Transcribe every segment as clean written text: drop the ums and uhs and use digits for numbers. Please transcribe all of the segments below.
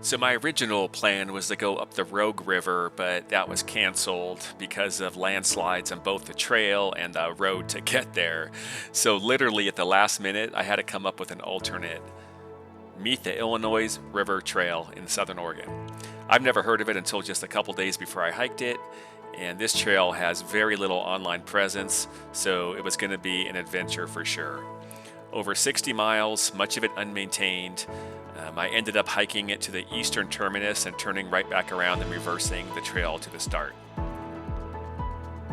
So my original plan was to go up the Rogue River, but that was canceled because of landslides on both the trail and the road to get there. So literally at the last minute, I had to come up with an alternate. Meet the Illinois River Trail in Southern Oregon. I've never heard of it until just a couple days before I hiked it, and this trail has very little online presence, so it was going to be an adventure for sure. Over 60 miles, much of it unmaintained. I ended up hiking it to the eastern terminus and turning right back around and reversing the trail to the start.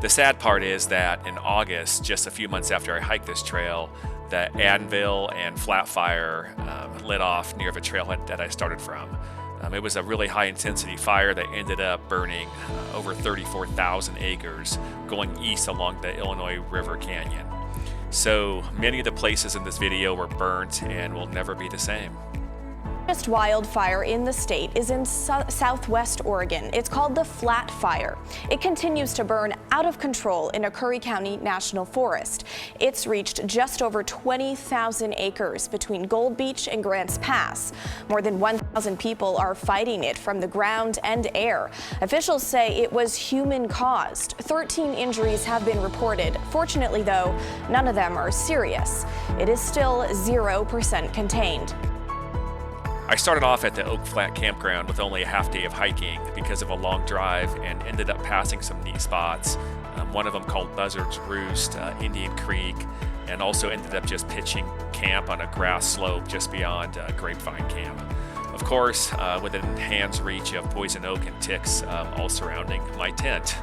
The sad part is that in August, just a few months after I hiked this trail, the anvil and flat fire lit off near the trailhead that I started from. It was a really high intensity fire that ended up burning over 34,000 acres going east along the Illinois River Canyon. So many of the places in this video were burnt and will never be the same. The largest wildfire in the state is in southwest Oregon. It's called the Flat Fire. It continues to burn out of control in a Curry County National Forest. It's reached just over 20,000 acres between Gold Beach and Grants Pass. More than 1,000 people are fighting it from the ground and air. Officials say it was human-caused. 13 injuries have been reported. Fortunately, though, none of them are serious. It is still 0% contained. I started off at the Oak Flat campground with only a half day of hiking because of a long drive and ended up passing some neat spots. One of them called Buzzard's Roost, Indian Creek, and also ended up just pitching camp on a grass slope just beyond Grapevine Camp. Of course, within hand's reach of poison oak and ticks all surrounding my tent.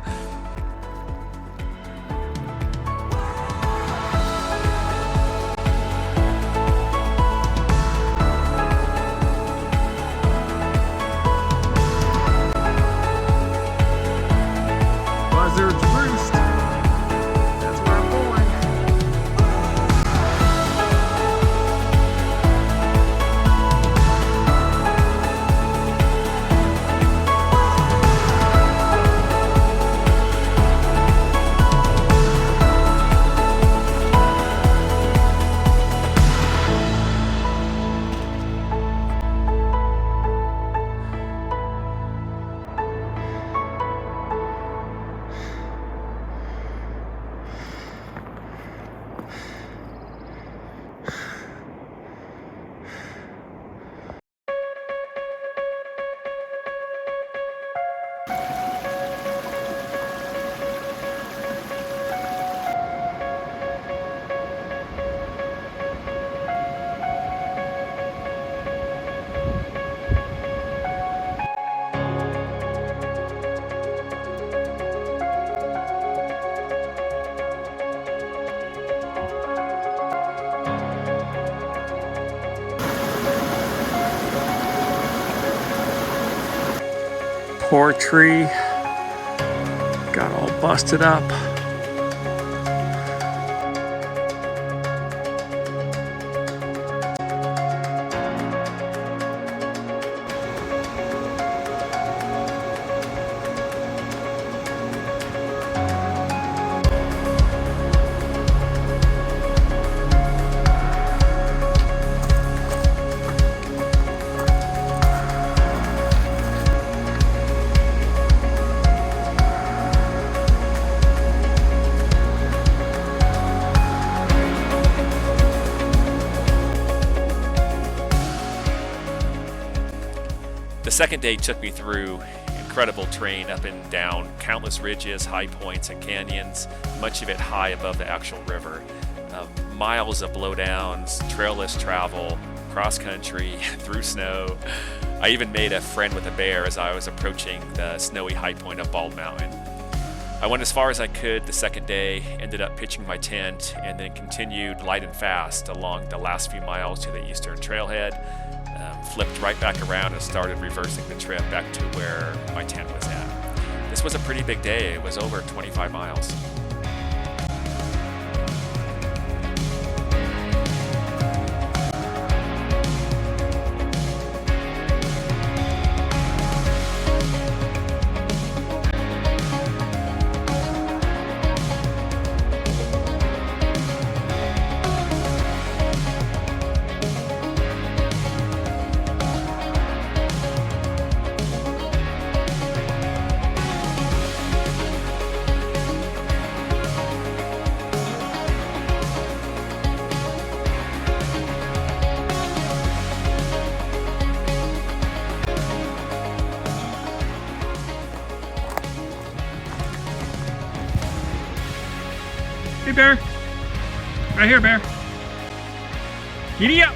Buzzard's Roost. That's where I'm going. Poor tree, got all busted up. The second day took me through incredible terrain up and down, countless ridges, high points, and canyons, much of it high above the actual river. Miles of blowdowns, trailless travel, cross country, through snow. I even made a friend with a bear as I was approaching the snowy high point of Bald Mountain. I went as far as I could the second day, ended up pitching my tent, and then continued light and fast along the last few miles to the eastern trailhead. Flipped right back around and started reversing the trip back to where my tent was at. This was a pretty big day. It was over 25 miles. Bear. Right here, Bear. Giddy up.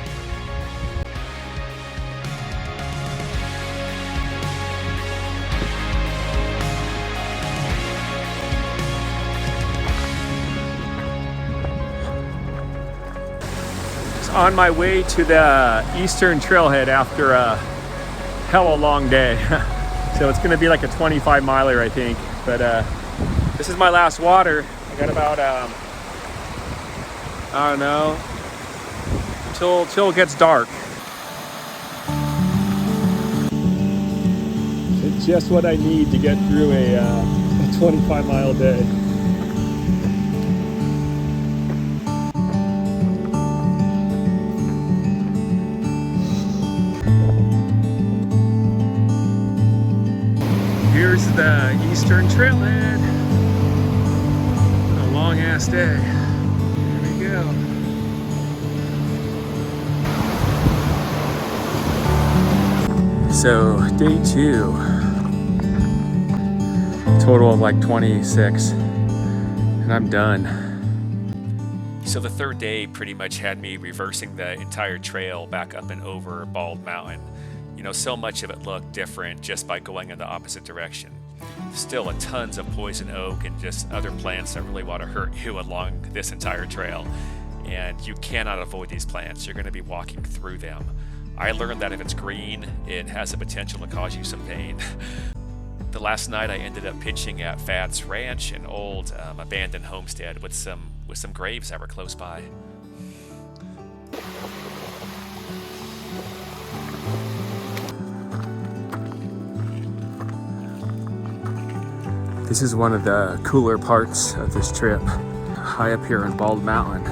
On my way to the eastern trailhead after a hella long day. So it's gonna be like a 25 miler, I think. But this is my last water. I got about, I don't know, till it gets dark. It's just what I need to get through a 25-mile day. Here's the eastern trailhead. A long ass day. Here we go. So day 2, total of like 26, and I'm done. So the third day pretty much had me reversing the entire trail back up and over Bald Mountain. You know, so much of it looked different just by going in the opposite direction. Still tons of poison oak and just other plants that really want to hurt you along this entire trail. And you cannot avoid these plants. You're going to be walking through them. I learned that if it's green, it has the potential to cause you some pain. The last night I ended up pitching at Fad's Ranch, an old abandoned homestead with some graves that were close by. This is one of the cooler parts of this trip. High up here in Bald Mountain.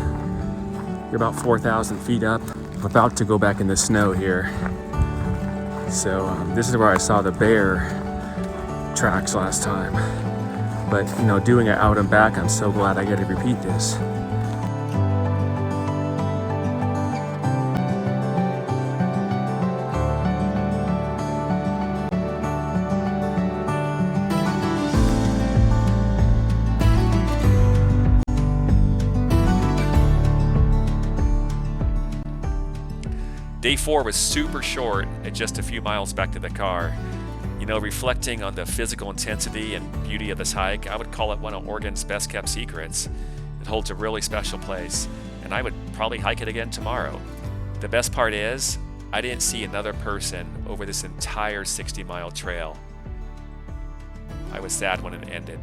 You're about 4,000 feet up. I'm about to go back in the snow here. So this is where I saw the bear tracks last time. But you know, doing it out and back, I'm so glad I get to repeat this. Day 4 was super short at just a few miles back to the car. You know, reflecting on the physical intensity and beauty of this hike, I would call it one of Oregon's best kept secrets. It holds a really special place, and I would probably hike it again tomorrow. The best part is, I didn't see another person over this entire 60-mile trail. I was sad when it ended.